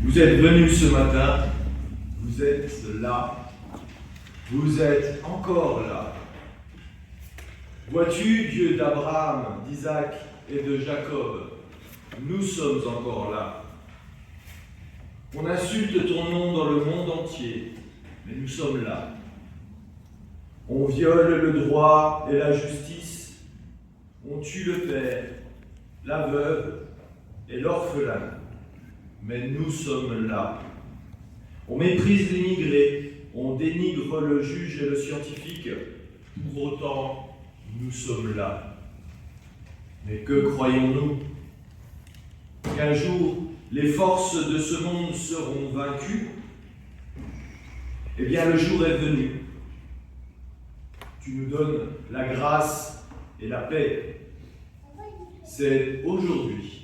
Vous êtes venus ce matin, vous êtes là, vous êtes encore là. Vois-tu, Dieu d'Abraham, d'Isaac et de Jacob, nous sommes encore là. On insulte ton nom dans le monde entier, mais nous sommes là. On viole le droit et la justice, on tue le père, la veuve et l'orphelin, mais nous sommes là. On méprise l'immigré, on dénigre le juge et le scientifique, pour autant, nous sommes là. Mais que croyons-nous? Qu'un jour, les forces de ce monde seront vaincues? Eh bien, le jour est venu. Tu nous donnes la grâce et la paix. C'est aujourd'hui.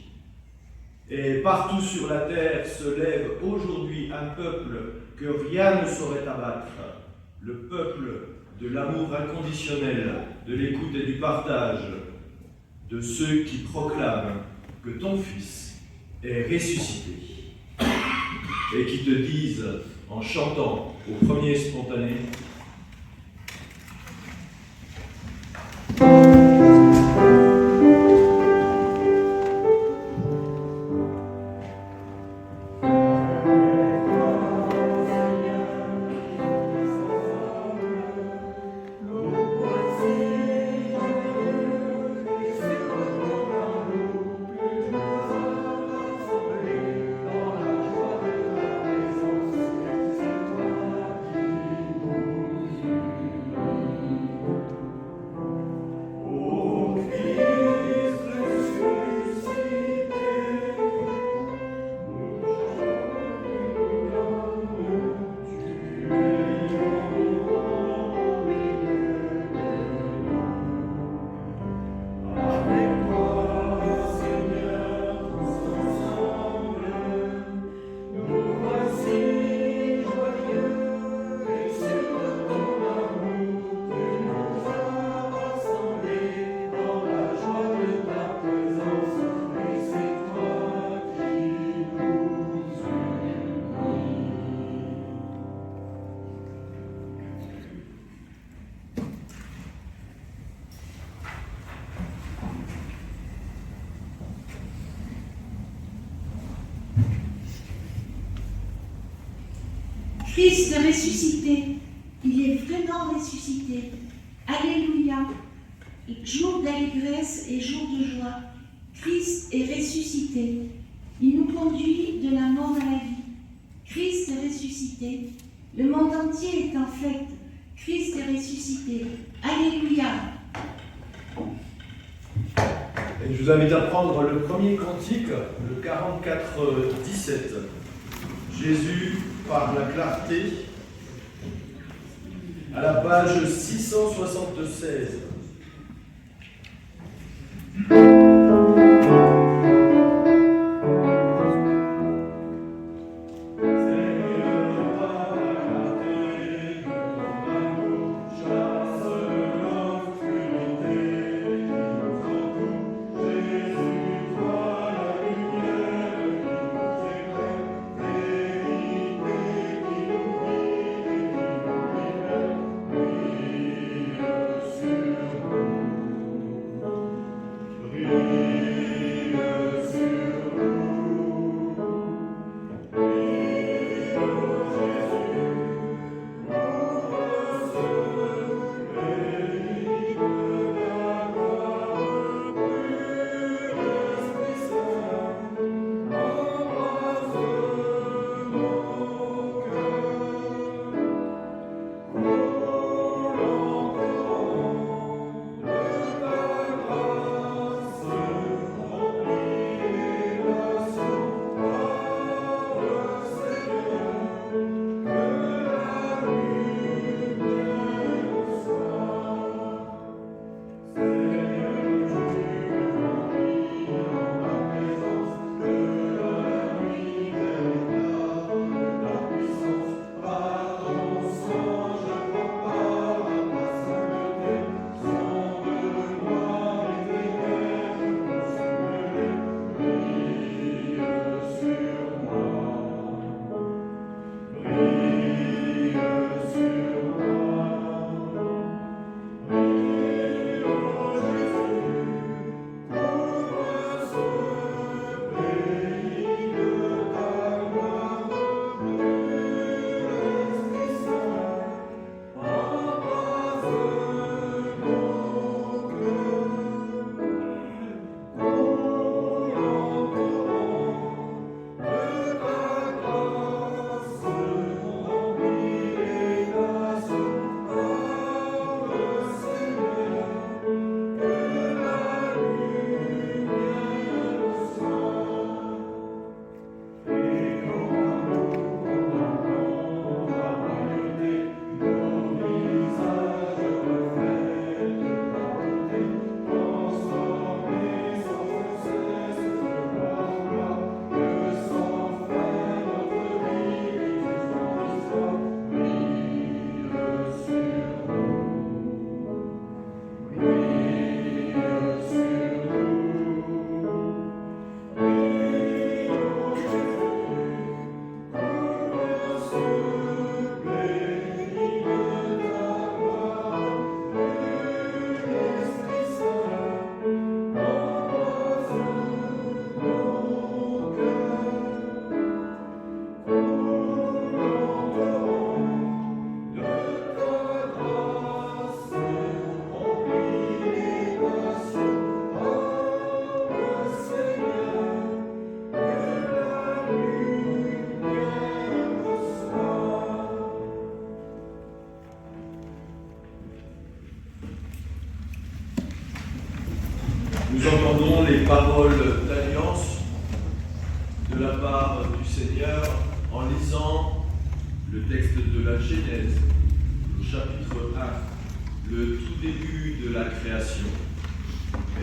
Et partout sur la terre se lève aujourd'hui un peuple que rien ne saurait abattre. Le peuple de l'amour inconditionnel, de l'écoute et du partage, de ceux qui proclament que ton Fils est ressuscité et qui te disent, en chantant au premier spontané, Christ est ressuscité, il est vraiment ressuscité. Alléluia. Jour d'allégresse et jour de joie. Christ est ressuscité. Il nous conduit de la mort à la vie. Christ est ressuscité. Le monde entier est en fête. Christ est ressuscité. Alléluia. Et je vous invite à prendre le premier cantique, le 44-17. Jésus par la clarté, à la page 676. Sur Nous entendons les paroles d'alliance de la part du Seigneur en lisant le texte de la Genèse, au chapitre 1, le tout début de la création.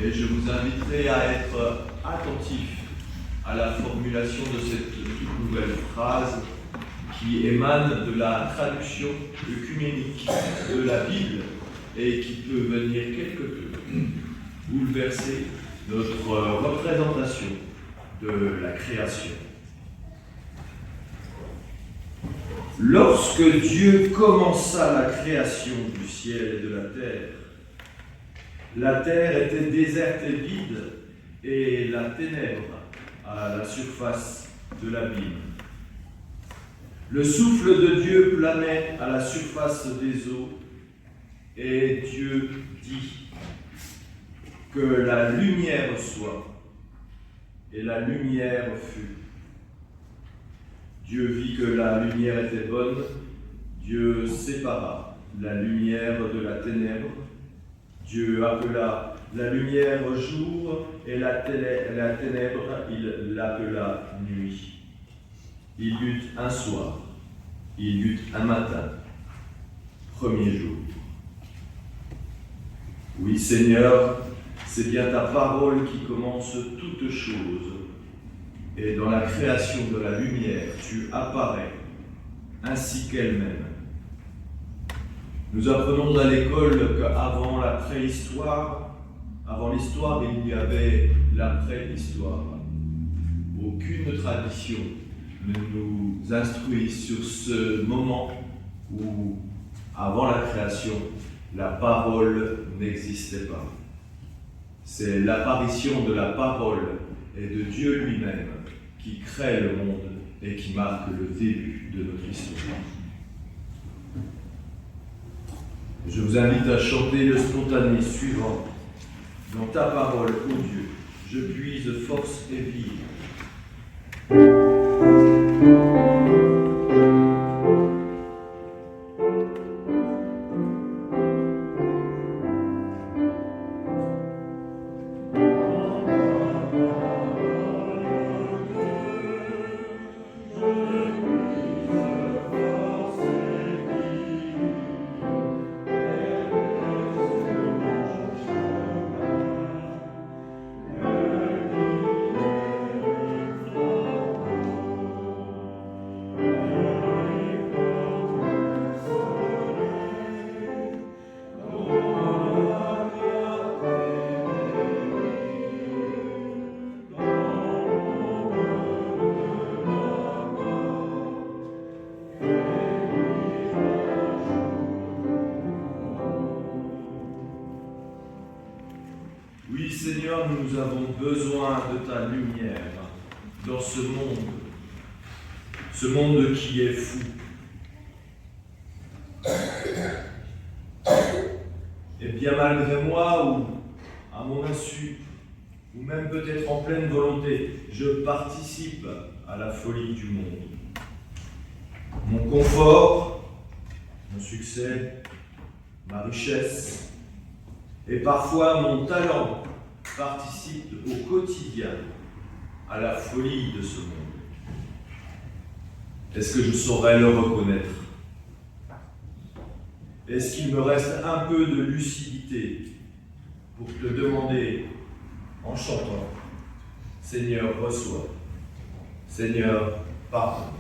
Et je vous inviterai à être attentif à la formulation de cette toute nouvelle phrase qui émane de la traduction œcuménique de la Bible et qui peut venir quelque peu bouleverser notre représentation de la création. Lorsque Dieu commença la création du ciel et de la terre était déserte et vide, et la ténèbre à la surface de l'abîme. Le souffle de Dieu planait à la surface des eaux, et Dieu dit que la lumière soit, et la lumière fut. Dieu vit que la lumière était bonne, Dieu sépara la lumière de la ténèbre, Dieu appela la lumière jour, et la ténèbre, il l'appela nuit. Il y eut un soir, il y eut un matin, premier jour. Oui, Seigneur, c'est bien ta parole qui commence toutes choses. Et dans la création de la lumière, tu apparais, ainsi qu'elle-même. Nous apprenons à l'école qu'avant la préhistoire, avant l'histoire, il y avait la préhistoire. Aucune tradition ne nous instruit sur ce moment où, avant la création, la parole n'existait pas. C'est l'apparition de la parole et de Dieu lui-même qui crée le monde et qui marque le début de notre histoire. Je vous invite à chanter le spontané suivant. Dans ta parole, ô Dieu, je puise force et vie. Oui, Seigneur, nous avons besoin de ta lumière dans ce monde qui est fou. Et bien malgré moi, ou à mon insu, ou même peut-être en pleine volonté, je participe à la folie du monde. Mon confort, mon succès, ma richesse, et parfois mon talent participe au quotidien à la folie de ce monde. Est-ce que je saurais le reconnaître? Est-ce qu'il me reste un peu de lucidité pour te demander en chantant, Seigneur, reçois, Seigneur, pardonne.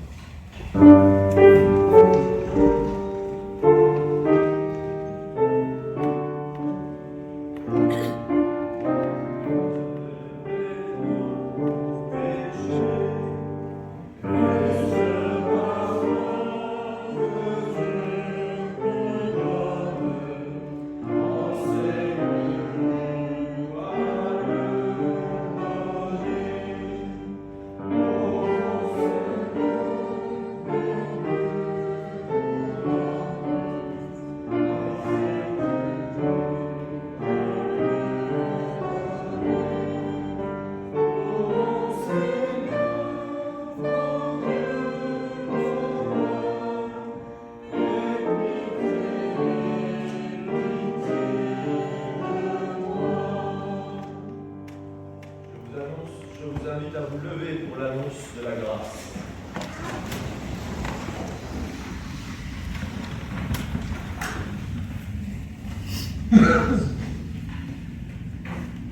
je vous invite à vous lever pour l'annonce de la grâce.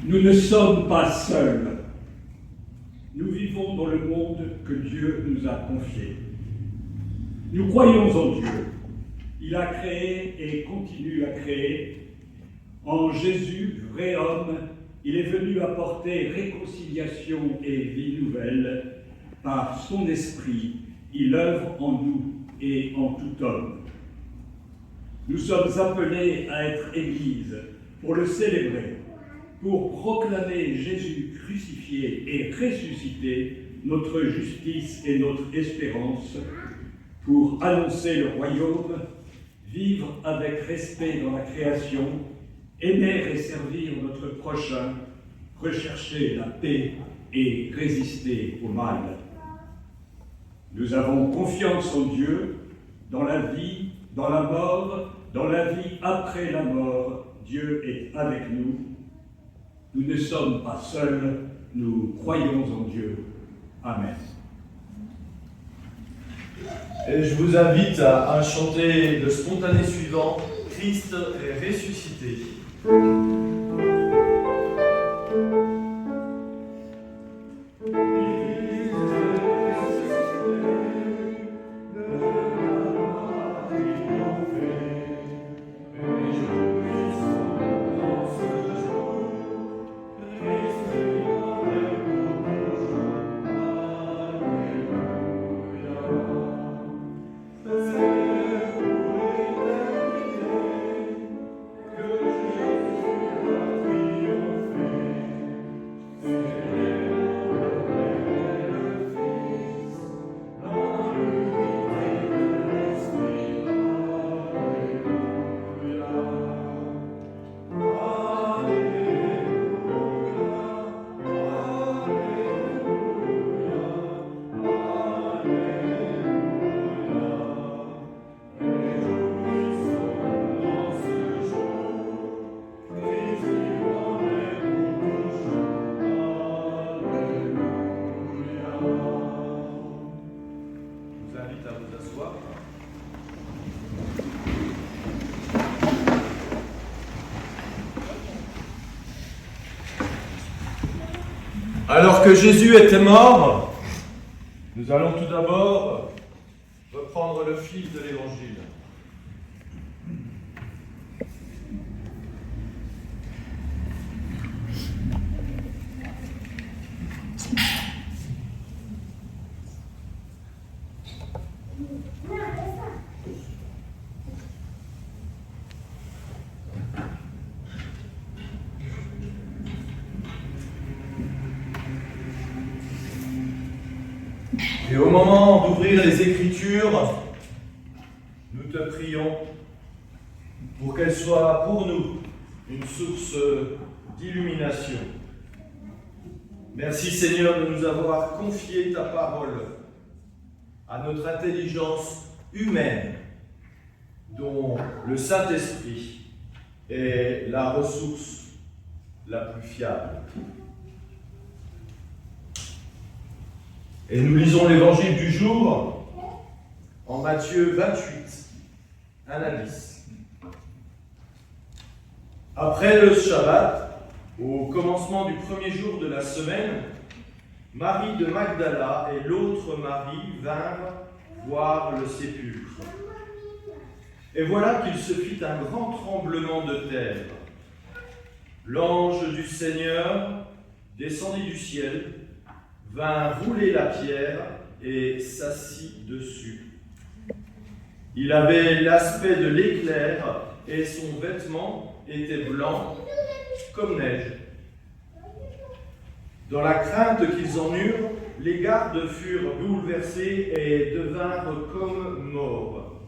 Nous ne sommes pas seuls. Nous vivons dans le monde que Dieu nous a confié. Nous croyons en Dieu. Il a créé et continue à créer. En Jésus, vrai homme, il est venu apporter réconciliation et vie nouvelle. Par son esprit, il œuvre en nous et en tout homme. Nous sommes appelés à être Église pour le célébrer, pour proclamer Jésus crucifié et ressuscité, notre justice et notre espérance, pour annoncer le royaume, vivre avec respect dans la création, aimer et servir notre prochain, rechercher la paix et résister au mal. Nous avons confiance en Dieu, dans la vie, dans la mort, dans la vie après la mort. Dieu est avec nous. Nous ne sommes pas seuls, nous croyons en Dieu. Amen. Et je vous invite à chanter le spontané suivant, Christ est ressuscité. Alors que Jésus était mort, nous allons tout d'abord reprendre le fil de l'Évangile. Et au moment d'ouvrir les Écritures, nous te prions pour qu'elles soient pour nous une source d'illumination. Merci Seigneur de nous avoir confié ta parole à notre intelligence humaine, dont le Saint-Esprit est la ressource la plus fiable. Et nous lisons l'évangile du jour en Matthieu 28, 1 à 10. Après le Shabbat, au commencement du premier jour de la semaine, Marie de Magdala et l'autre Marie vinrent voir le sépulcre. Et voilà qu'il se fit un grand tremblement de terre. L'ange du Seigneur descendit du ciel, vint rouler la pierre et s'assit dessus. Il avait l'aspect de l'éclair et son vêtement était blanc comme neige. Dans la crainte qu'ils en eurent, les gardes furent bouleversés et devinrent comme morts.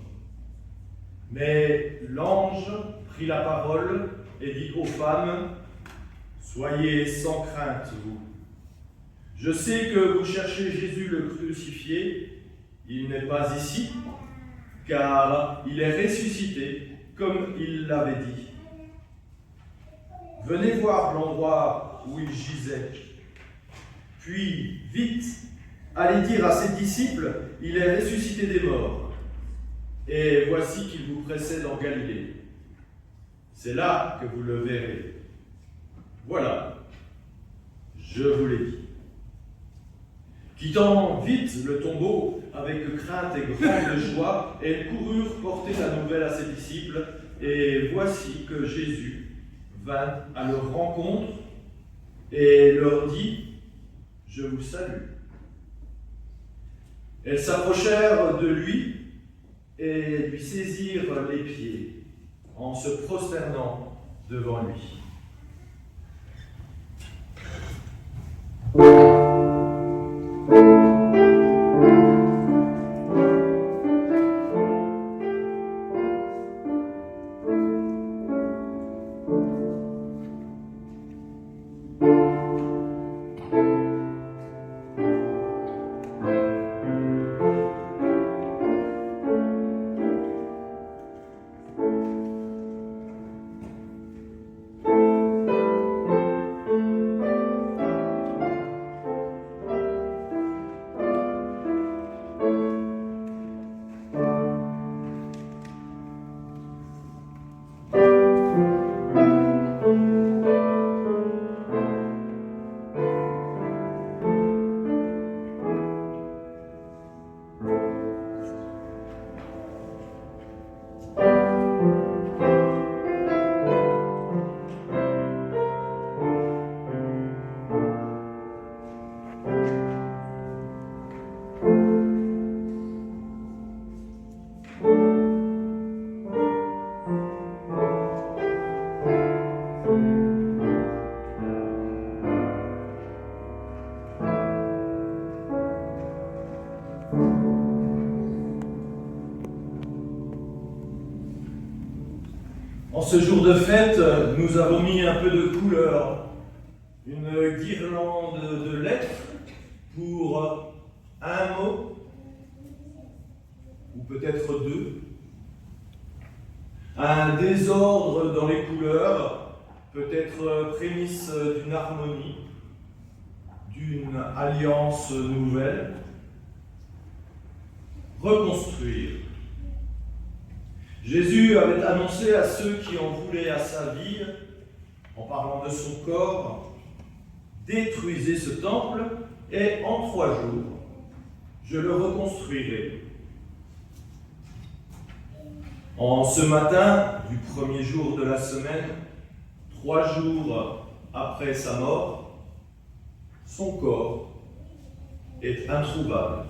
Mais l'ange prit la parole et dit aux femmes : « Soyez sans crainte, vous. Je sais que vous cherchez Jésus le crucifié. Il n'est pas ici, car il est ressuscité, comme il l'avait dit. Venez voir l'endroit où il gisait. Puis, vite, allez dire à ses disciples, il est ressuscité des morts. Et voici qu'il vous précède en Galilée. C'est là que vous le verrez. Voilà, je vous l'ai dit. Quittant vite le tombeau, avec crainte et grande joie, elles coururent porter la nouvelle à ses disciples, et voici que Jésus vint à leur rencontre et leur dit « Je vous salue ». Elles s'approchèrent de lui et lui saisirent les pieds en se prosternant devant lui. En ce jour de fête, nous avons mis un peu de couleur, une guirlande de lettres pour un mot, ou peut-être deux, un désordre dans les couleurs, peut-être prémisse d'une harmonie, d'une alliance nouvelle, reconstruire. Jésus avait annoncé à ceux qui en voulaient à sa vie, en parlant de son corps, « Détruisez ce temple, et en 3 jours, je le reconstruirai. » En ce matin du premier jour de la semaine, 3 jours après sa mort, son corps est introuvable.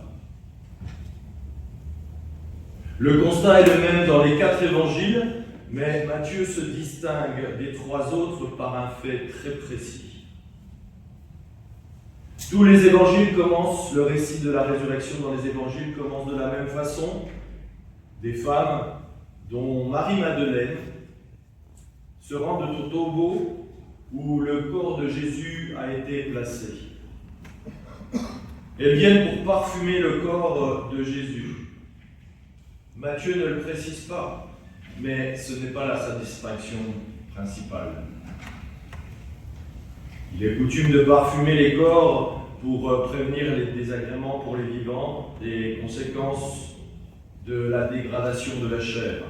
Le constat est le même dans les 4 évangiles, mais Matthieu se distingue des 3 autres par un fait très précis. Tous les évangiles commencent, le récit de la résurrection dans les évangiles commence de la même façon. Des femmes, dont Marie-Madeleine, se rendent au tombeau où le corps de Jésus a été placé. Elles viennent pour parfumer le corps de Jésus. Matthieu ne le précise pas, mais ce n'est pas là sa distinction principale. Il est coutume de parfumer les corps pour prévenir les désagréments pour les vivants, des conséquences de la dégradation de la chair,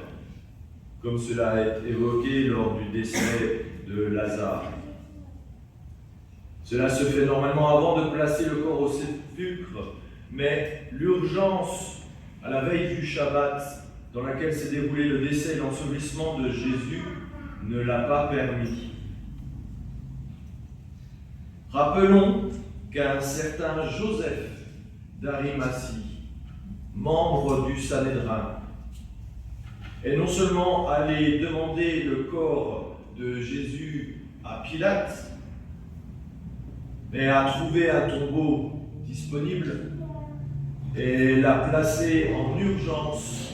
comme cela a été évoqué lors du décès de Lazare. Cela se fait normalement avant de placer le corps au sépulcre, mais l'urgence à la veille du Shabbat, dans laquelle s'est déroulé le décès et l'ensevelissement de Jésus, ne l'a pas permis. Rappelons qu'un certain Joseph d'Arimathie, membre du Sanhédrin, est non seulement allé demander le corps de Jésus à Pilate, mais a trouvé un tombeau disponible et l'a placé en urgence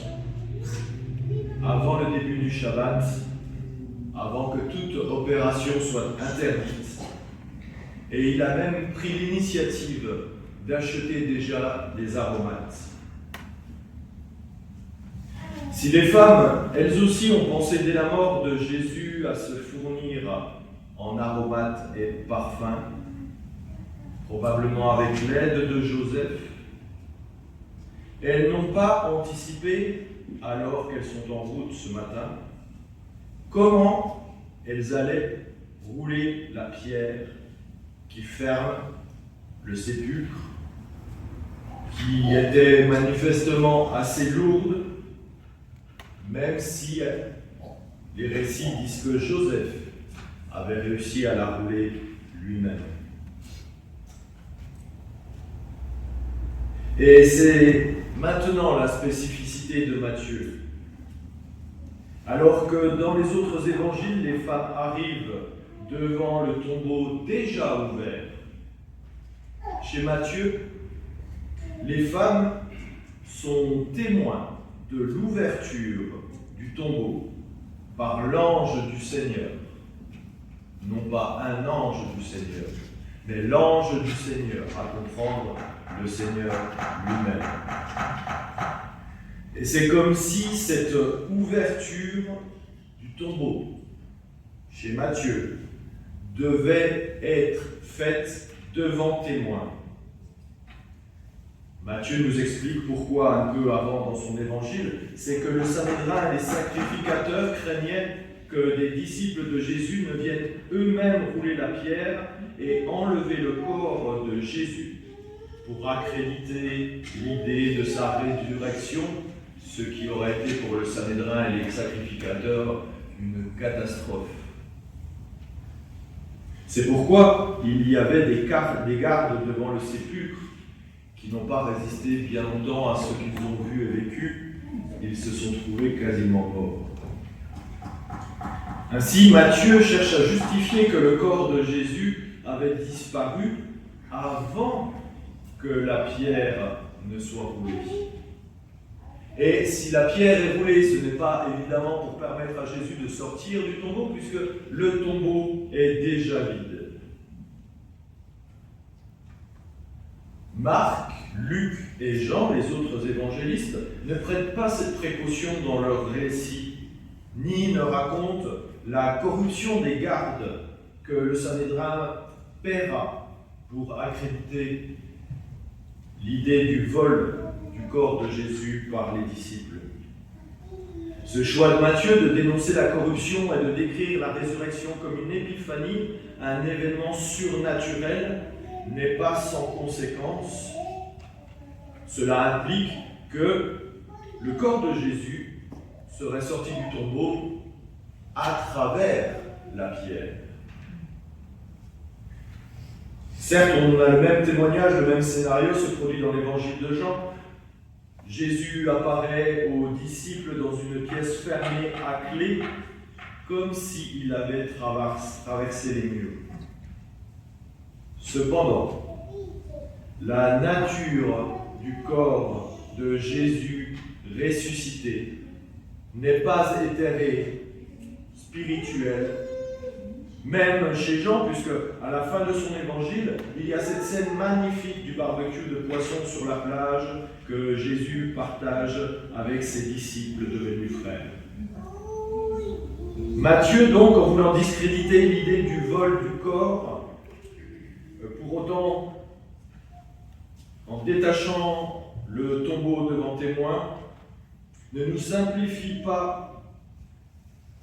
avant le début du Shabbat, avant que toute opération soit interdite. Et il a même pris l'initiative d'acheter déjà des aromates. Si les femmes, elles aussi, ont pensé dès la mort de Jésus à se fournir en aromates et parfums, probablement avec l'aide de Joseph. Elles n'ont pas anticipé, alors qu'elles sont en route ce matin, comment elles allaient rouler la pierre qui ferme le sépulcre, qui était manifestement assez lourde, même si les récits disent que Joseph avait réussi à la rouler lui-même. Et c'est maintenant la spécificité de Matthieu. Alors que dans les autres évangiles, les femmes arrivent devant le tombeau déjà ouvert, chez Matthieu, les femmes sont témoins de l'ouverture du tombeau par l'ange du Seigneur. Non pas un ange du Seigneur, mais l'ange du Seigneur, à comprendre le Seigneur lui-même. Et c'est comme si cette ouverture du tombeau chez Matthieu devait être faite devant témoins. Matthieu nous explique pourquoi un peu avant dans son évangile, c'est que le Sanhédrin et les sacrificateurs craignaient que des disciples de Jésus ne viennent eux-mêmes rouler la pierre et enlever le corps de Jésus pour accréditer l'idée de sa résurrection, ce qui aurait été pour le Sanhédrin et les sacrificateurs une catastrophe. C'est pourquoi il y avait des gardes devant le sépulcre qui n'ont pas résisté bien longtemps à ce qu'ils ont vu et vécu. Ils se sont trouvés quasiment morts. Ainsi, Matthieu cherche à justifier que le corps de Jésus avait disparu avant que la pierre ne soit roulée. Et si la pierre est roulée, ce n'est pas évidemment pour permettre à Jésus de sortir du tombeau, puisque le tombeau est déjà vide. Marc, Luc et Jean, les autres évangélistes, ne prennent pas cette précaution dans leur récit, ni ne racontent la corruption des gardes que le Sanhédrin paiera pour accréditer l'idée du vol du corps de Jésus par les disciples. Ce choix de Matthieu de dénoncer la corruption et de décrire la résurrection comme une épiphanie, un événement surnaturel, n'est pas sans conséquence. Cela implique que le corps de Jésus serait sorti du tombeau à travers la pierre. Certes, on a le même témoignage, le même scénario se produit dans l'évangile de Jean. Jésus apparaît aux disciples dans une pièce fermée à clé, comme s'il avait traversé les murs. Cependant, la nature du corps de Jésus ressuscité n'est pas éthérée, spirituelle, même chez Jean, puisque à la fin de son évangile, il y a cette scène magnifique du barbecue de poissons sur la plage que Jésus partage avec ses disciples devenus frères. Matthieu, donc, en voulant discréditer l'idée du vol du corps, pour autant, en détachant le tombeau devant témoin, ne nous simplifie pas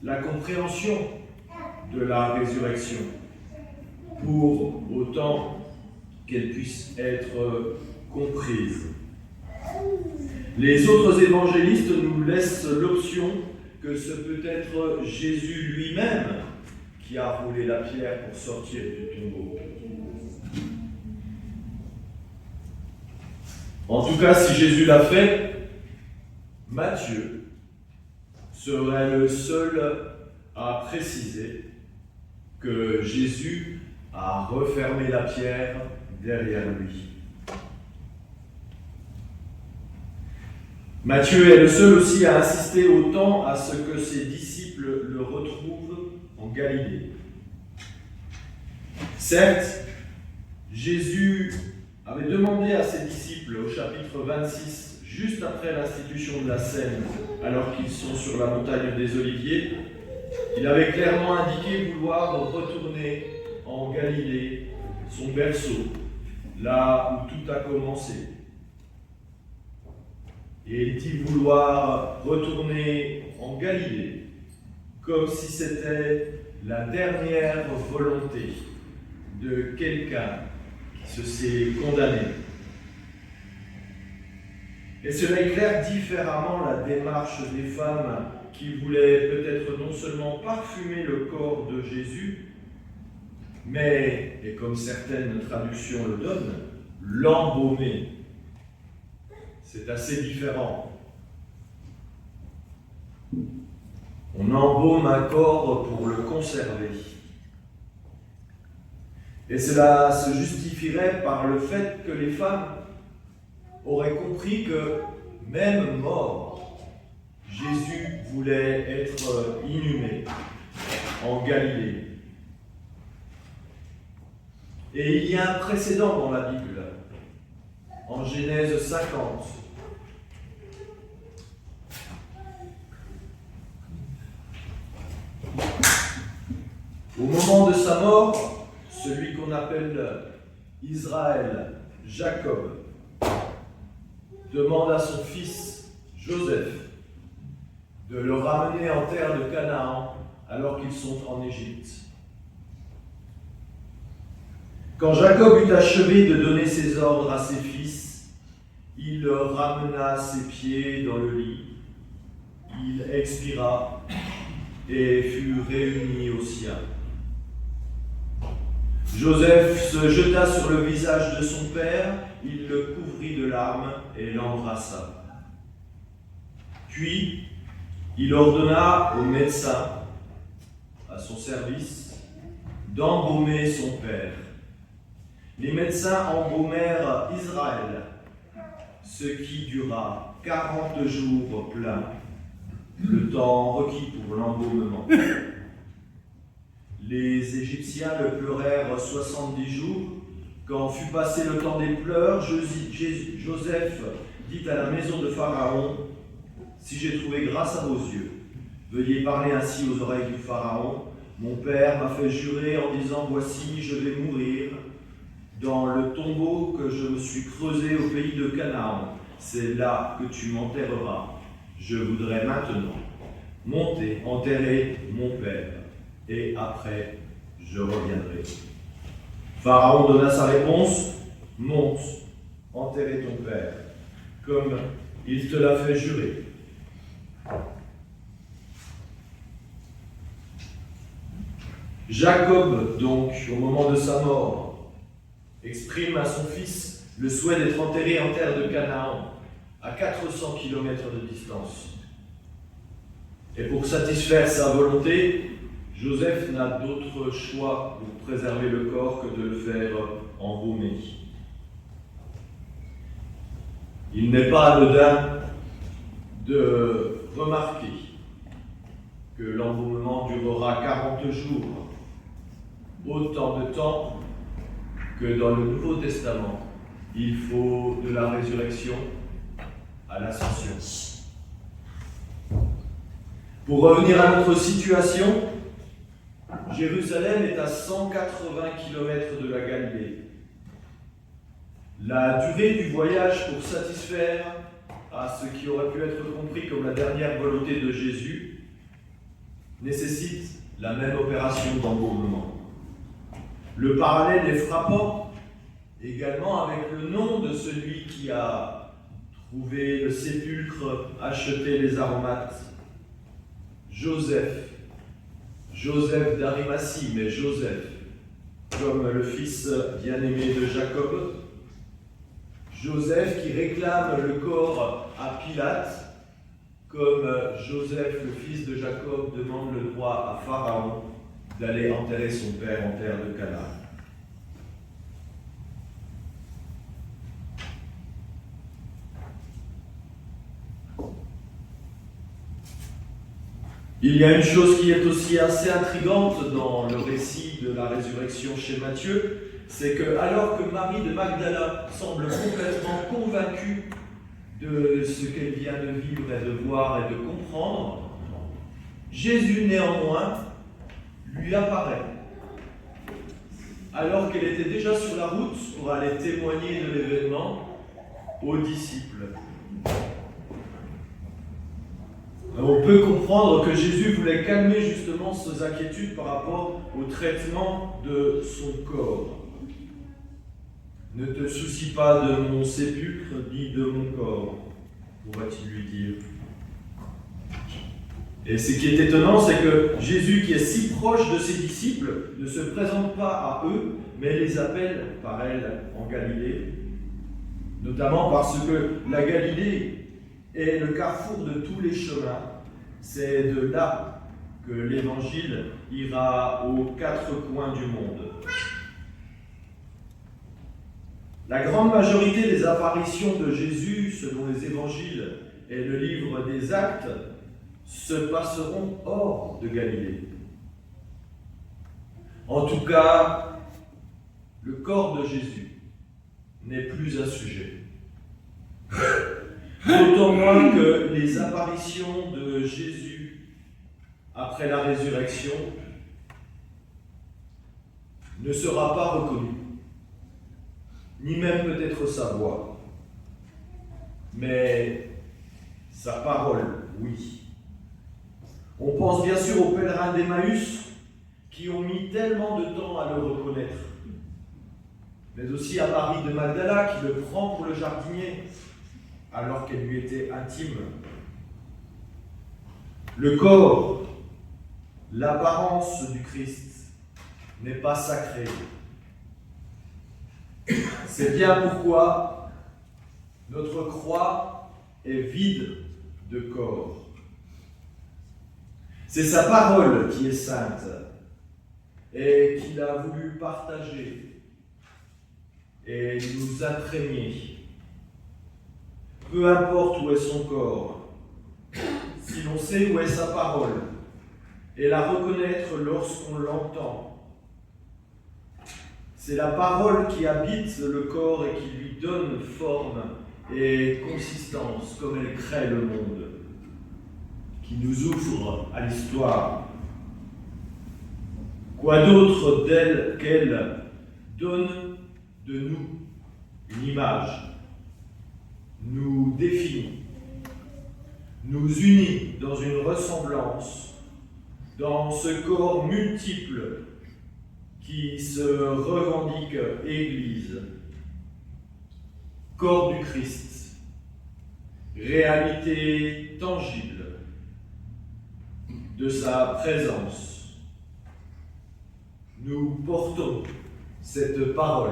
la compréhension de la résurrection, pour autant qu'elle puisse être comprise. Les autres évangélistes nous laissent l'option que ce peut être Jésus lui-même qui a roulé la pierre pour sortir du tombeau. En tout cas, si Jésus l'a fait, Matthieu serait le seul à préciser que Jésus a refermé la pierre derrière lui. Matthieu est le seul aussi à insister autant à ce que ses disciples le retrouvent en Galilée. Certes, Jésus avait demandé à ses disciples au chapitre 26, juste après l'institution de la scène, alors qu'ils sont sur la montagne des Oliviers, il avait clairement indiqué vouloir retourner en Galilée, son berceau, là où tout a commencé. Et il dit vouloir retourner en Galilée, comme si c'était la dernière volonté de quelqu'un qui se sait condamné. Et cela éclaire différemment la démarche des femmes qui voulaient peut-être non seulement parfumer le corps de Jésus, mais, et comme certaines traductions le donnent, l'embaumer. C'est assez différent. On embaume un corps pour le conserver. Et cela se justifierait par le fait que les femmes auraient compris que, même mort, Jésus voulait être inhumé en Galilée. Et il y a un précédent dans la Bible, en Genèse 50. Au moment de sa mort, celui qu'on appelle Israël, Jacob, demande à son fils Joseph de le ramener en terre de Canaan alors qu'ils sont en Égypte. Quand Jacob eut achevé de donner ses ordres à ses fils, il ramena ses pieds dans le lit, il expira et fut réuni aux siens. Joseph se jeta sur le visage de son père, il le couvrit de larmes et l'embrassa. Puis, il ordonna au médecin, à son service, d'embaumer son père. Les médecins embaumèrent Israël, ce qui dura 40 jours pleins, le temps requis pour l'embaumement. Les Égyptiens le pleurèrent 70 jours. Quand fut passé le temps des pleurs, Joseph dit à la maison de Pharaon, « Si j'ai trouvé grâce à vos yeux, veuillez parler ainsi aux oreilles du Pharaon. Mon père m'a fait jurer en disant, voici, je vais mourir dans le tombeau que je me suis creusé au pays de Canaan. C'est là que tu m'enterreras. Je voudrais maintenant monter, enterrer mon père, et après, je reviendrai. » Pharaon donna sa réponse, « Monte, enterrer ton père, comme il te l'a fait jurer. » Jacob, donc, au moment de sa mort, exprime à son fils le souhait d'être enterré en terre de Canaan, à 400 km de distance. Et pour satisfaire sa volonté, Joseph n'a d'autre choix pour préserver le corps que de le faire embaumer. Il n'est pas anodin de remarquer que l'embaumement durera 40 jours, autant de temps que dans le Nouveau Testament, il faut de la résurrection à l'ascension. Pour revenir à notre situation, Jérusalem est à 180 km de la Galilée. La durée du voyage pour satisfaire à ce qui aurait pu être compris comme la dernière volonté de Jésus nécessite la même opération d'embaumement. Le parallèle est frappant également avec le nom de celui qui a trouvé le sépulcre, acheté les aromates. Joseph. Joseph d'Arimathie, mais Joseph, comme le fils bien-aimé de Jacob. Joseph qui réclame le corps à Pilate, comme Joseph, le fils de Jacob, demande le droit à Pharaon d'aller enterrer son père en terre de Canaan. Il y a une chose qui est aussi assez intrigante dans le récit de la résurrection chez Matthieu, c'est que alors que Marie de Magdala semble complètement convaincue de ce qu'elle vient de vivre et de voir et de comprendre, Jésus néanmoins lui apparaît. alors qu'elle était déjà sur la route pour aller témoigner de l'événement aux disciples. On peut comprendre que Jésus voulait calmer justement ces inquiétudes par rapport au traitement de son corps. Ne te soucie pas de mon sépulcre, ni de mon corps, pourrait-il lui dire. Et ce qui est étonnant, c'est que Jésus, qui est si proche de ses disciples, ne se présente pas à eux, mais les appelle par elle en Galilée, notamment parce que la Galilée est le carrefour de tous les chemins. C'est de là que l'Évangile ira aux quatre coins du monde. La grande majorité des apparitions de Jésus, selon les Évangiles et le livre des Actes, se passeront hors de Galilée. En tout cas, le corps de Jésus n'est plus un sujet. D'autant moins que les apparitions de Jésus après la résurrection ne sera pas reconnue, ni même peut-être sa voix, mais sa parole, oui. On pense bien sûr aux pèlerins d'Emmaüs qui ont mis tellement de temps à le reconnaître, mais aussi à Marie de Magdala qui le prend pour le jardinier alors qu'elle lui était intime. Le corps, l'apparence du Christ n'est pas sacrée. C'est bien pourquoi notre croix est vide de corps. C'est sa parole qui est sainte et qu'il a voulu partager et nous imprégner. Peu importe où est son corps, si l'on sait où est sa parole et la reconnaître lorsqu'on l'entend. C'est la parole qui habite le corps et qui lui donne forme et consistance, comme elle crée le monde, qui nous ouvre à l'histoire. Quoi d'autre d'elle qu'elle donne de nous une image, nous définit, nous unit dans une ressemblance, dans ce corps multiple qui se revendique Église, corps du Christ, réalité tangible de sa présence. Nous portons cette parole.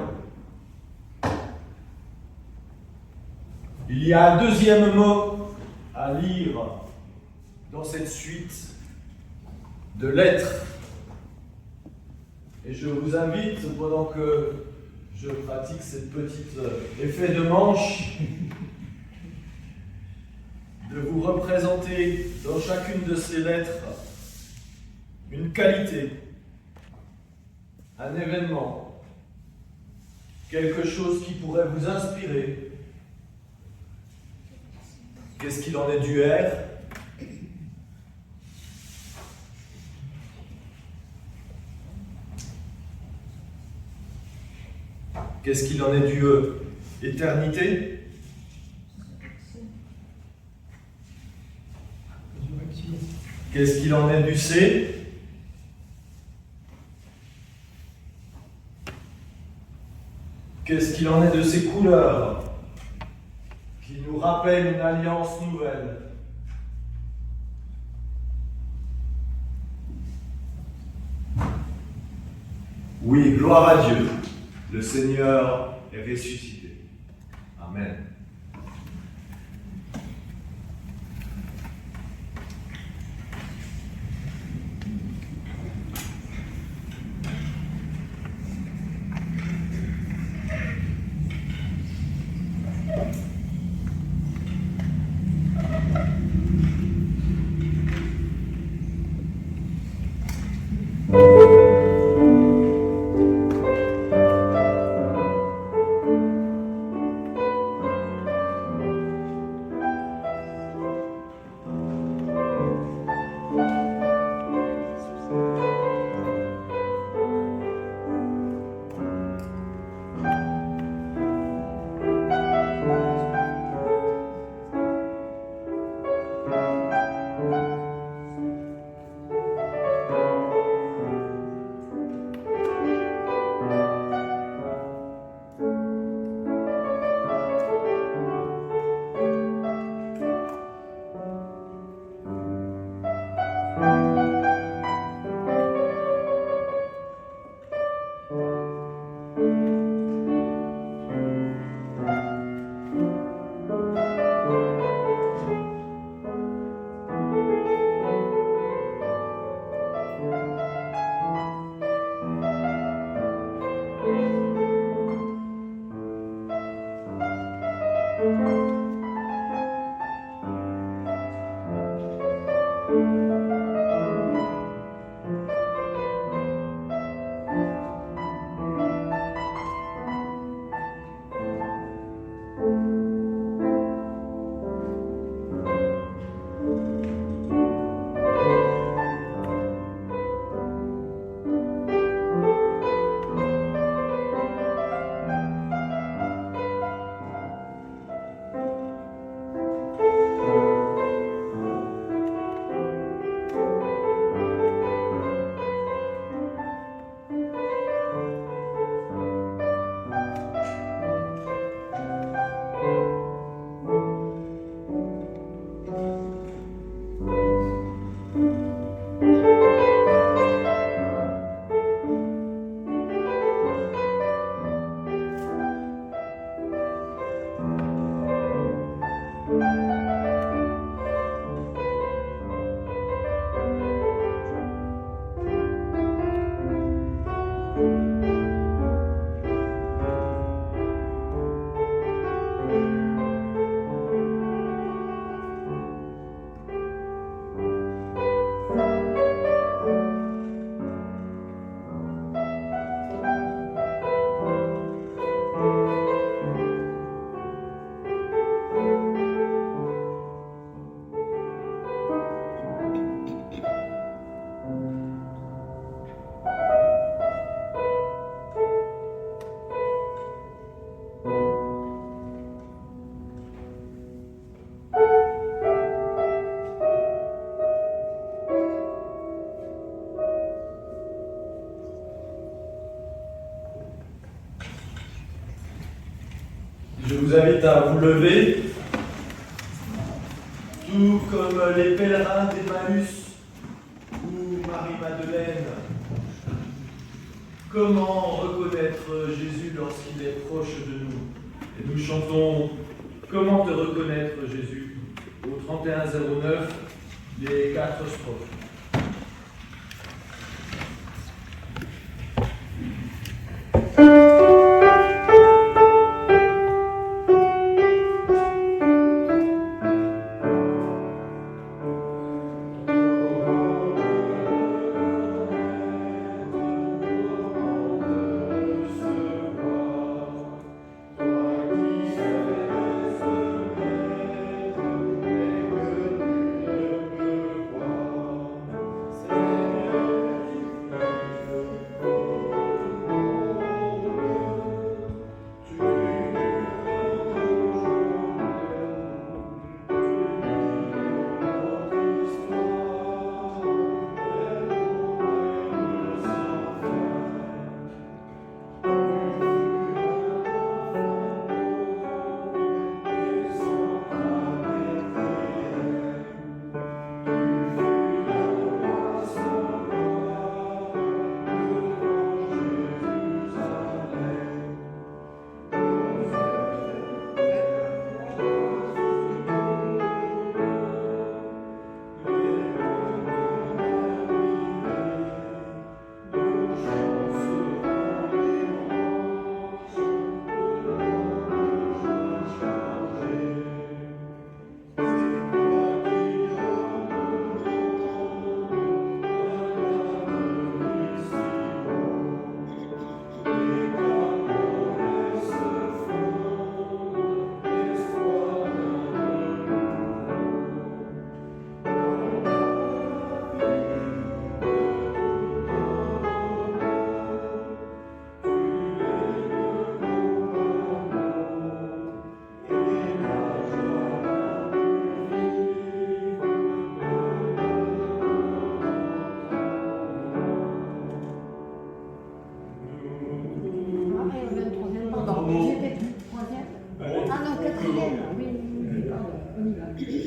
Il y a un deuxième mot à lire dans cette suite de lettres. Et je vous invite, pendant que je pratique cette petite effet de manche, de vous représenter dans chacune de ces lettres une qualité, un événement, quelque chose qui pourrait vous inspirer. Qu'est-ce qu'il en est du R? Qu'est-ce qu'il en est du E? Éternité? Qu'est-ce qu'il en est du C? Qu'est-ce qu'il en est de ces couleurs qui nous rappellent une alliance nouvelle? Oui, gloire à Dieu, le Seigneur est ressuscité. Amen. Je vous invite à vous lever, tout comme les pèlerins d'Emmaüs ou Marie-Madeleine. Comment reconnaître Jésus lorsqu'il est proche de nous? Et nous chantons « Comment te reconnaître Jésus ?» au 3109, les 4 strophes.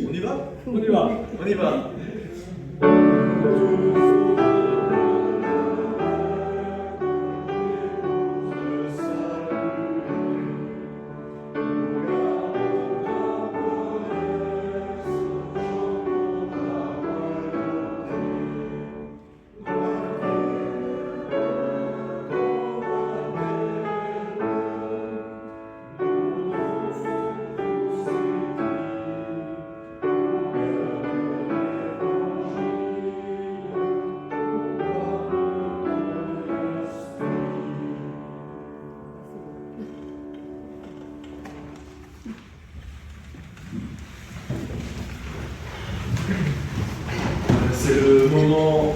On y va? On y va. On y va. C'est le moment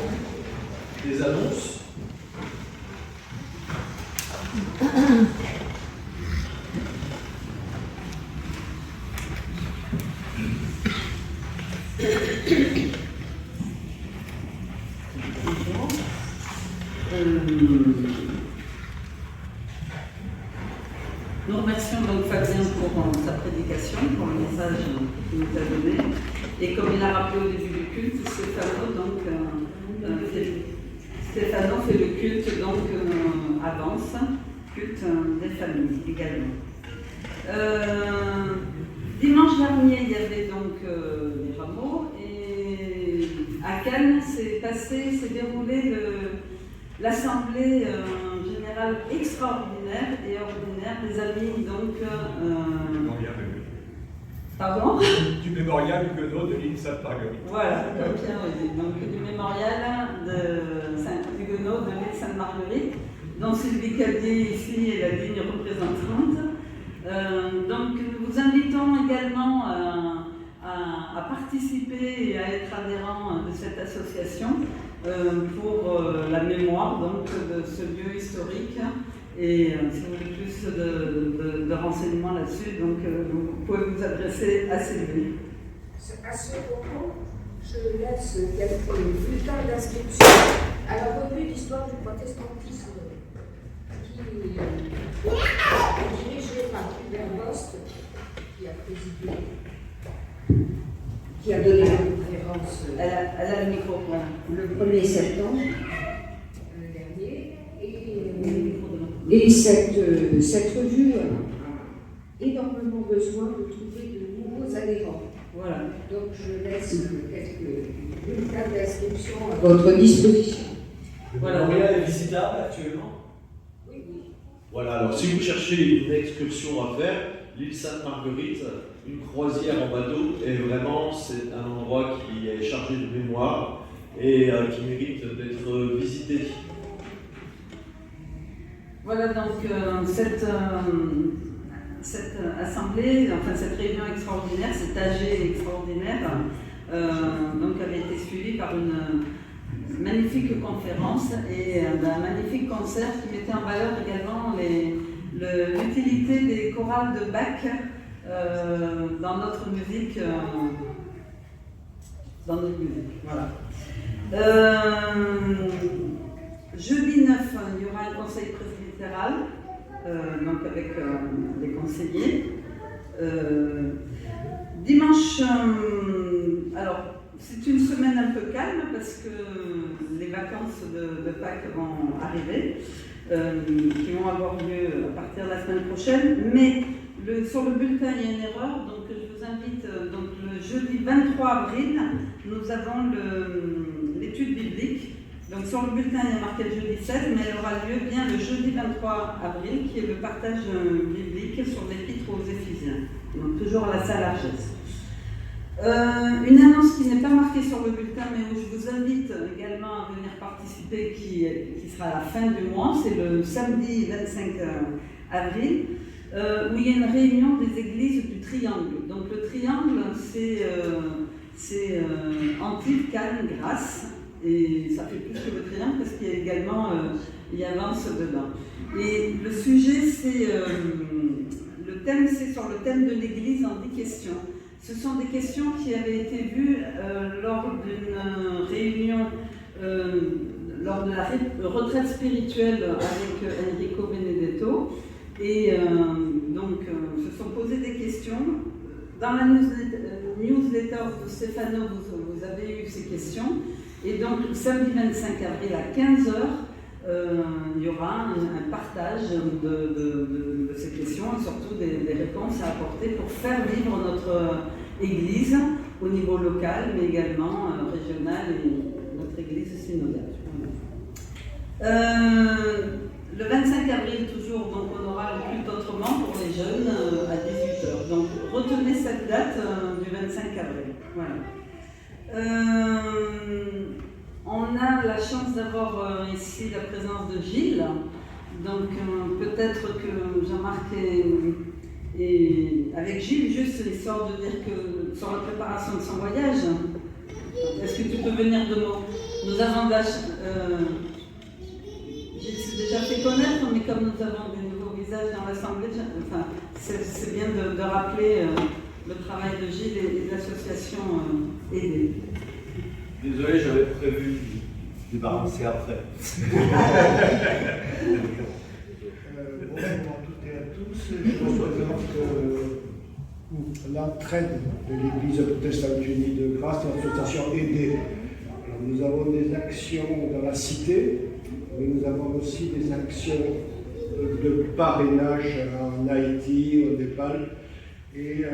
des annonces. Nous remercions donc Fabien pour sa prédication, pour le message qu'il nous a donné. Et comme il a rappelé au début du culte, Stéphano fait le culte donc avance, culte des familles également. Dimanche dernier, il y avait donc les rameaux et à Cannes s'est déroulée l'assemblée générale extraordinaire et ordinaire des amis donc. Pardon? Du mémorial Huguenot de l'île Sainte-Marguerite. Voilà, donc du mémorial du Huguenot de l'île Sainte-Marguerite, dont Sylvie Caldier ici est la digne représentante. Donc nous vous invitons également à participer et à être adhérent de cette association pour la mémoire donc, de ce lieu historique. Et si vous voulez plus de renseignements là-dessus, donc vous pouvez vous adresser à Sylvie. À ce propos, je laisse quelques bulletins d'inscription à la revue d'histoire du protestantisme qui est dirigée par Hubert Bost présidé, qui a donné la conférence Elle a le micro, voilà. le 1er septembre dernier. Et cette revue a énormément besoin de trouver de nouveaux adhérents. Voilà. Donc je laisse quelques bulletins d'inscription à votre disposition. Voilà. Le mémorial est visitable actuellement. Oui, oui. Voilà, alors si vous cherchez une excursion à faire, l'île Sainte-Marguerite, une croisière en bateau, est vraiment, c'est un endroit qui est chargé de mémoire et qui mérite d'être visité. Voilà donc cette assemblée, enfin cette réunion extraordinaire, cet AG extraordinaire, donc avait été suivie par une magnifique conférence et un magnifique concert qui mettait en valeur également l'utilité des chorales de Bach dans notre musique. Voilà. Jeudi 9, il y aura un conseil presbytéral, donc avec des conseillers. Dimanche, alors c'est une semaine un peu calme parce que les vacances de Pâques vont arriver, qui vont avoir lieu à partir de la semaine prochaine, mais sur le bulletin il y a une erreur, donc je vous invite, donc le jeudi 23 avril, nous avons l'étude biblique. Donc sur le bulletin, il y a marqué le jeudi 16, mais elle aura lieu bien le jeudi 23 avril, qui est le partage biblique sur l'épître aux Éphésiens, donc toujours à la salle Argès. Une annonce qui n'est pas marquée sur le bulletin, mais où je vous invite également à venir participer, qui sera à la fin du mois, c'est le samedi 25 avril, où il y a une réunion des églises du Triangle. Donc le Triangle, c'est Antibes, Cannes, Grasse. Et ça fait plus que le triangle parce qu'il y a également il y a Vence dedans. Et le sujet, c'est le thème, c'est sur le thème de l'Église en 10 questions. Ce sont des questions qui avaient été vues lors d'une réunion, lors de la retraite spirituelle avec Enrico Benedetto. Et donc, se sont posées des questions. Dans la newsletter de Stefano, vous avez eu ces questions. Et donc, le samedi 25 avril à 15h, il y aura un partage de ces questions et surtout des réponses à apporter pour faire vivre notre Église au niveau local, mais également régional et notre Église synodale. Le 25 avril, toujours, donc, on aura le culte autrement pour les jeunes à 18h. Donc, retenez cette date du 25 avril. Voilà. On a la chance d'avoir ici la présence de Gilles, donc peut-être que Jean-Marc est avec Gilles, juste l'histoire de dire que sur la préparation de son voyage, est-ce que tu peux venir de nous avons Gilles s'est déjà fait connaître, mais comme nous avons des nouveaux visages dans l'Assemblée, enfin, c'est bien de rappeler le travail de Gilles et de l'association Aider. Désolé, j'avais prévu de débarrasser après. Bonjour à toutes et à tous. Je représente l'entraide de l'Église protestante unie de Grasse, l'association Aider. Alors, nous avons des actions dans la cité, mais nous avons aussi des actions de parrainage en Haïti, au Népal. Et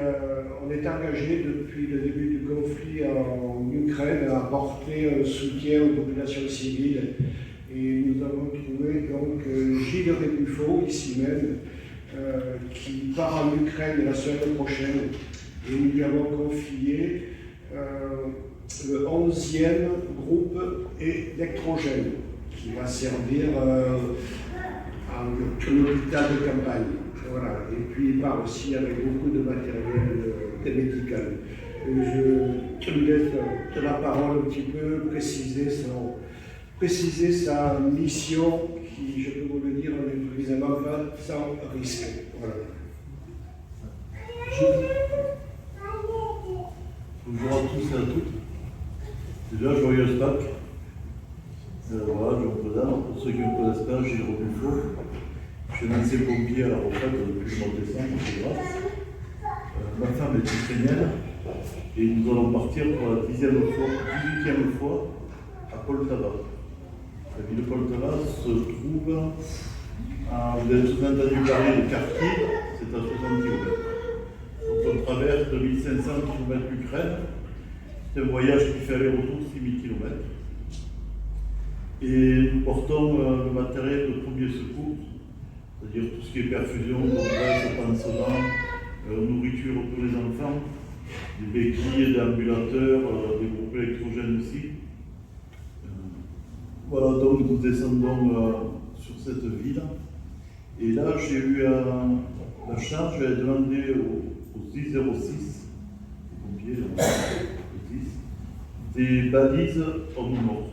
on est engagé depuis le début du conflit en Ukraine à apporter un soutien aux populations civiles. Et nous avons trouvé donc Gilles Rébuffo, ici même, qui part en Ukraine la semaine prochaine. Et nous lui avons confié le 11e groupe électrogène qui va servir à l'hôpital de campagne. Voilà. Et puis il part aussi avec beaucoup de matériel médical. Je lui laisse la parole un petit peu, préciser sa mission qui, je peux vous le dire, n'est évidemment pas sans risque. Voilà. Bonjour à tous et à toutes. Déjà, joyeuse Pâques. Voilà, je me présente. Pour ceux qui ne me connaissent pas, Gilles Rébuffo. Je suis un ancien pompier à la retraite depuis le mois de décembre, c'est grâce. Ma femme est ukrainienne et nous allons partir pour la 18e fois à Poltava. La ville de Poltava se trouve à, vous avez tous entendu parler de Kharkiv, c'est à 60 km. Donc on traverse 2500 km d'Ukraine. C'est un voyage qui fait aller-retour 6000 km. Et nous portons le matériel de premier secours, c'est-à-dire tout ce qui est perfusion, compresse, pansement, nourriture pour les enfants, des béquilles, des ambulateurs, des groupes électrogènes aussi. Voilà, donc nous descendons sur cette ville. Et là, j'ai eu la charge, j'avais demandé au 606, aux pompiers, des balises hommes morts.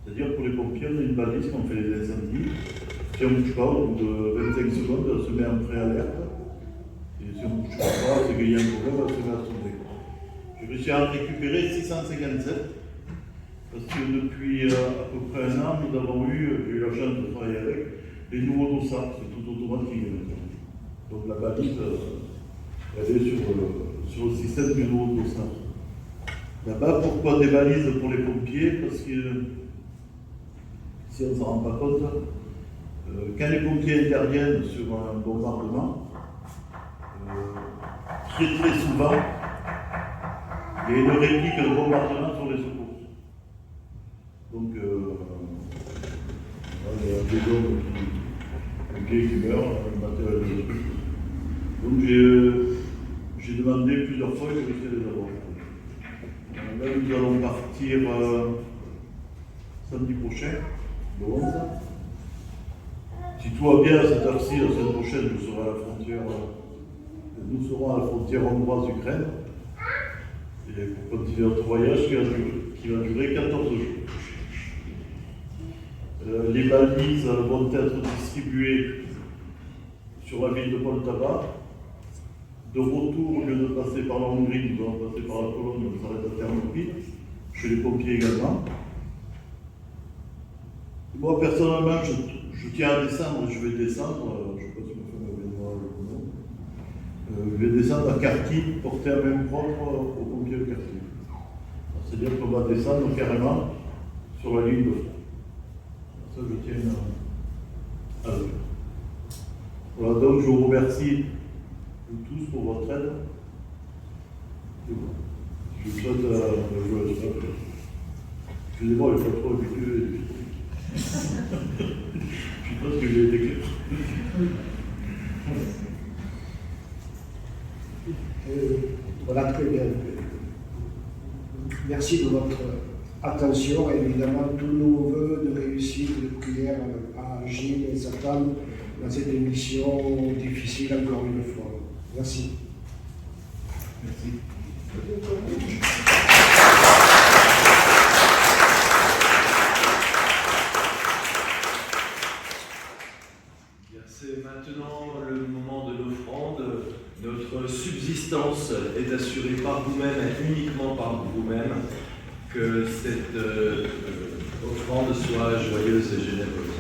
C'est-à-dire pour les pompiers, on a une balise quand on fait les incendies. Si on ne bouge pas, au bout de 25 secondes, elle se met en préalerte. Et si on ne bouge pas, c'est qu'il y a un problème, elle se met à sauver. J'ai réussi à en récupérer 657. Parce que depuis à peu près un an, nous avons j'ai eu la chance de travailler avec les nouveaux dossards, c'est tout automatique maintenant. Donc la balise, elle est sur le système du nouveau dossard. Là-bas, pourquoi des balises pour les pompiers? Parce que si on ne s'en rend pas compte, quand les pompiers interviennent sur un bombardement, très très souvent, il y a une réplique de bombardement sur les secours. Donc, il y a des hommes qui meurent, un matériel de truc. Donc j'ai demandé plusieurs fois et j'ai réussi à les avoir. Là, nous allons partir samedi prochain, le 11. Si tout va bien à cette heure-ci, la semaine prochaine, nous serons à la frontière, hongroise Ukraine. Et pour continuer notre voyage qui va durer 14 jours. Les balises vont être distribuées sur la ville de Poltava. De retour, au lieu de passer par la Hongrie, nous allons passer par la Pologne, on s'arrête à Thermopyle, chez les pompiers également. Moi, personnellement, je tiens à descendre, je vais descendre, je ne sais pas si ma femme est moi ou non, je vais descendre à Kharkiv, porter un même propre aux pompiers de Kharkiv. C'est-à-dire qu'on va descendre carrément sur la ligne de front. Ça, je tiens à le faire. Voilà, donc je vous remercie vous tous pour votre aide. Et voilà. Je vous souhaite un joyeux Pâques. Excusez-moi, je ne suis pas trop habitué. Je pense que j'ai été clair. Voilà, très bien. Merci de votre attention et évidemment tous nos voeux de réussite, de prière à Gilles et sa femme dans cette émission difficile encore une fois. Merci. Merci. C'est maintenant le moment de l'offrande. Notre subsistance est assurée par vous-même et uniquement par vous-même. Que cette offrande soit joyeuse et généreuse.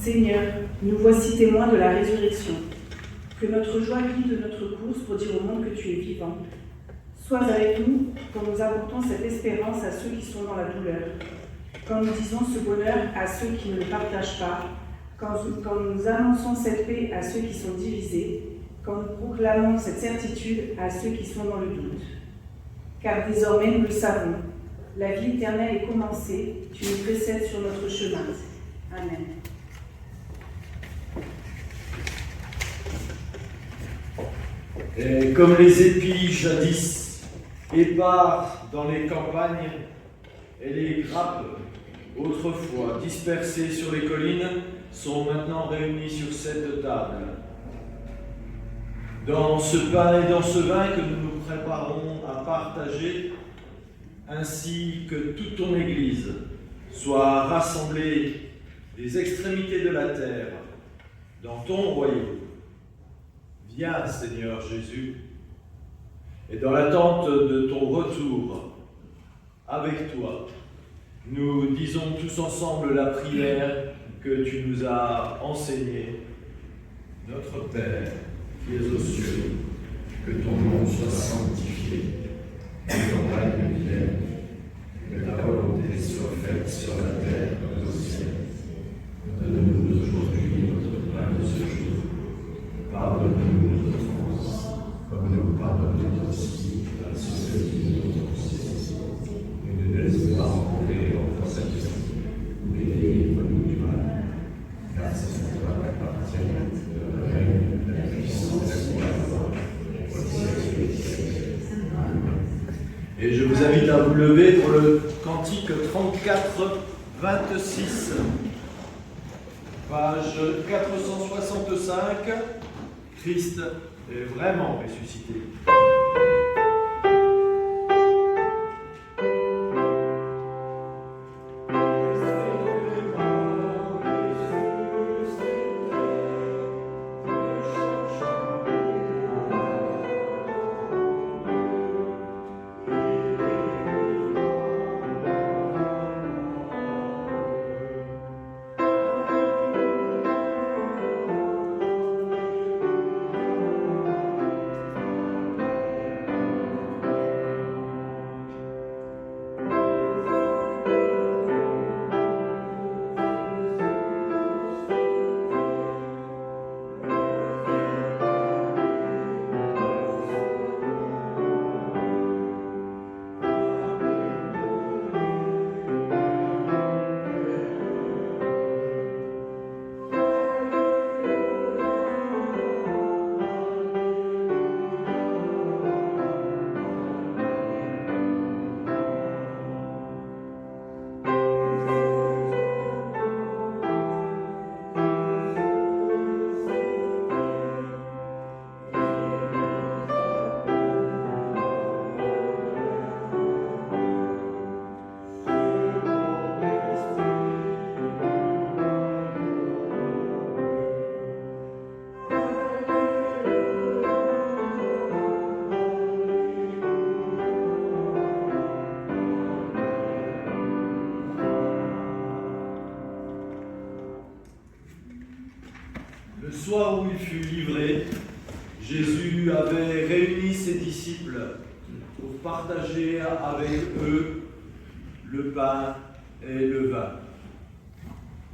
Seigneur, nous voici témoins de la résurrection. Que notre joie guide notre course pour dire au monde que tu es vivant. Sois avec nous quand nous apportons cette espérance à ceux qui sont dans la douleur, quand nous disons ce bonheur à ceux qui ne le partagent pas, quand nous annonçons cette paix à ceux qui sont divisés, quand nous proclamons cette certitude à ceux qui sont dans le doute. Car désormais nous le savons, la vie éternelle est commencée, tu nous précèdes sur notre chemin. Amen. Et comme les épis jadis épars dans les campagnes et les grappes autrefois dispersées sur les collines sont maintenant réunies sur cette table. Dans ce pain et dans ce vin que nous nous préparons à partager, ainsi que toute ton Église soit rassemblée des extrémités de la terre dans ton royaume. Viens, Seigneur Jésus, et dans l'attente de ton retour, avec toi, nous disons tous ensemble la prière que tu nous as enseignée. Notre Père, qui es aux cieux, que ton nom soit sanctifié, que ton règne vienne, que ta volonté soit faite sur la terre comme au ciel. Donne-nous aujourd'hui notre pain de ce jour. Pardonne-nous nos offenses, comme nous pardonnons aussi à ceux qui nous ont offensés. Et ne nous laisse pas entrer en tentation, mais délivre-nous du mal. Car c'est à toi qu'appartient le règne, la puissance et la gloire, au siècle des siècles. Amen. Et je vous invite à vous lever pour le cantique 34, 26, page 465. Christ est vraiment ressuscité. Le soir où il fut livré, Jésus avait réuni ses disciples pour partager avec eux le pain et le vin.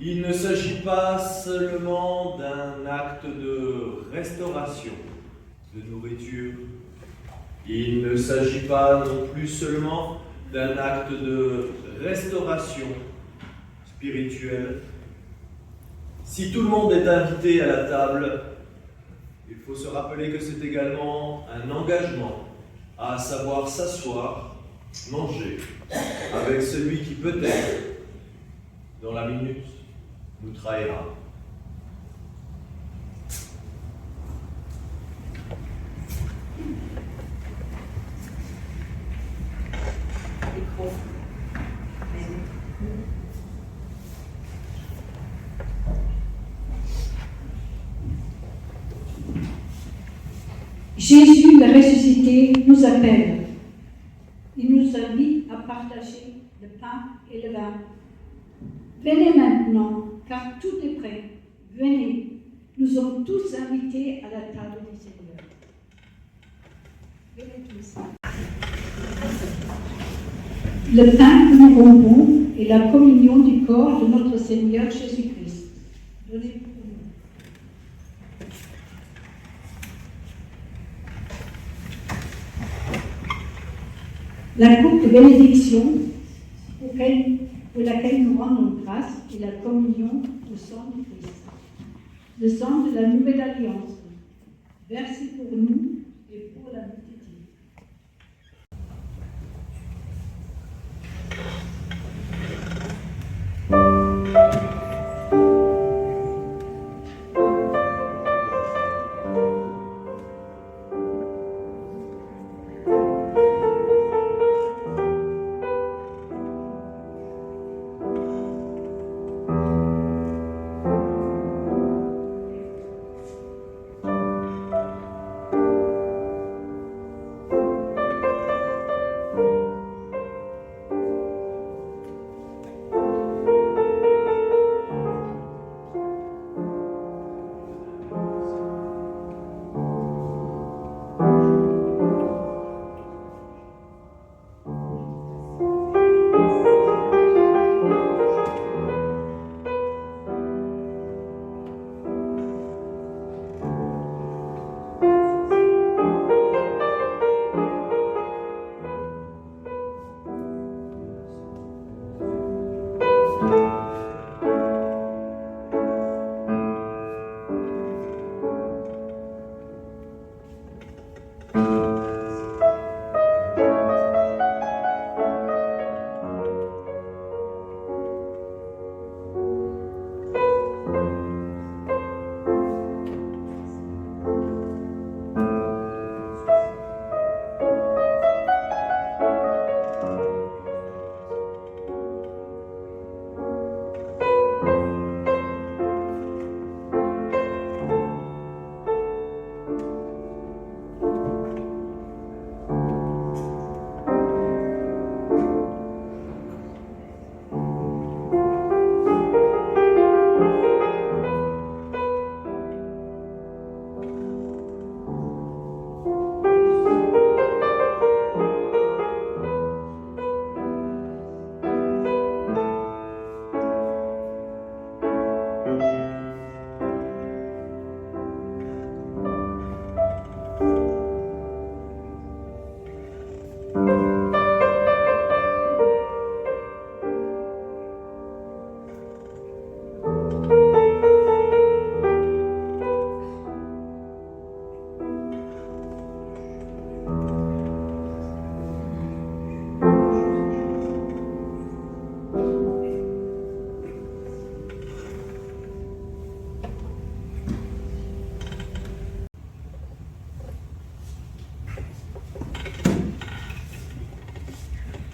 Il ne s'agit pas seulement d'un acte de restauration de nourriture. Il ne s'agit pas non plus seulement d'un acte de restauration spirituelle. Si tout le monde est invité à la table, il faut se rappeler que c'est également un engagement à savoir s'asseoir, manger avec celui qui peut-être, dans la minute, nous trahira. Jésus, le ressuscité, nous appelle. Il nous invite à partager le pain et le vin. Venez maintenant, car tout est prêt. Venez, nous sommes tous invités à la table du Seigneur. Venez tous. Le pain que nous rompons est la communion du corps de notre Seigneur Jésus-Christ. Donnez-vous. La coupe de bénédiction pour laquelle nous rendons grâce est la communion au sang du Christ, le sang de la nouvelle alliance, versé pour nous et pour la multitude.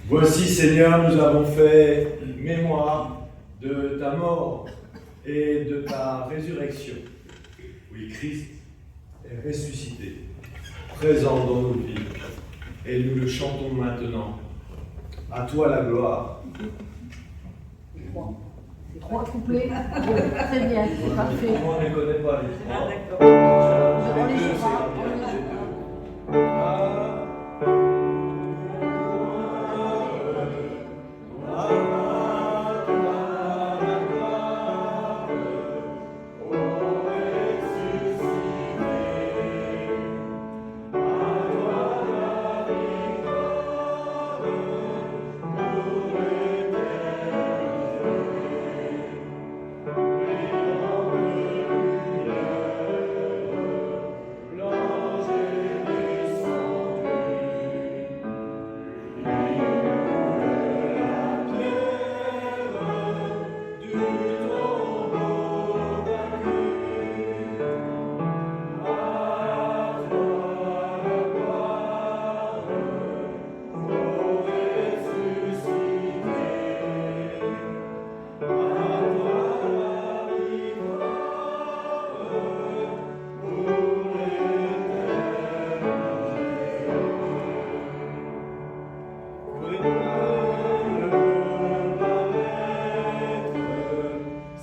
Voici, Seigneur, nous avons fait mémoire de ta mort et de ta résurrection. Oui, Christ est ressuscité, présent dans nos vies, et nous le chantons maintenant. À toi la gloire. Trois couplets. Très bien, c'est parfait. Moi, on ne les connaît pas, les trois. Ah, d'accord. Les On les deux, saura, c'est on les bien, les saura. deux.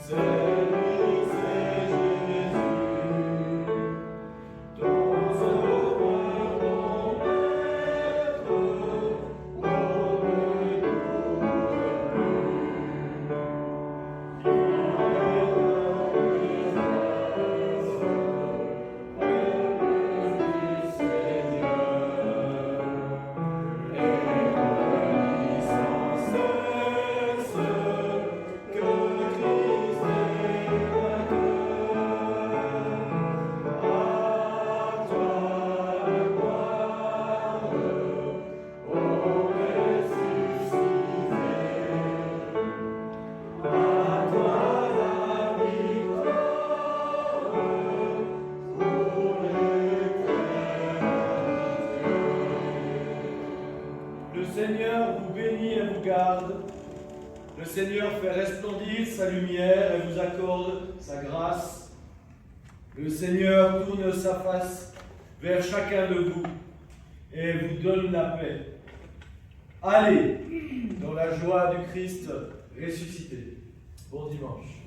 Celui, c'est Seigneur vous bénit et vous garde. Le Seigneur fait resplendir sa lumière et vous accorde sa grâce. Le Seigneur tourne sa face vers chacun de vous et vous donne la paix. Allez dans la joie du Christ ressuscité. Bon dimanche.